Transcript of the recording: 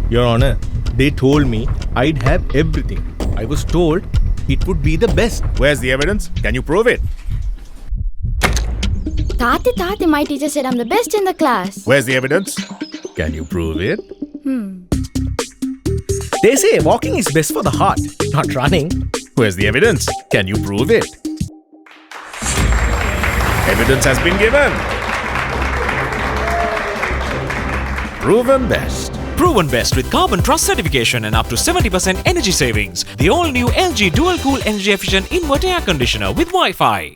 Your Honor, they told me I'd have everything. I was told it would be the best. Where's the evidence? Can you prove it? Tati, my teacher said I'm the best in the class. Where's the evidence? Can you prove it? They say walking is best for the heart, not running. Where's the evidence? Can you prove it? Evidence has been given. Proven best. Proven best with Carbon Trust certification and up to 70% energy savings. The all-new LG Dual Cool Energy Efficient Inverter Air Conditioner with Wi-Fi.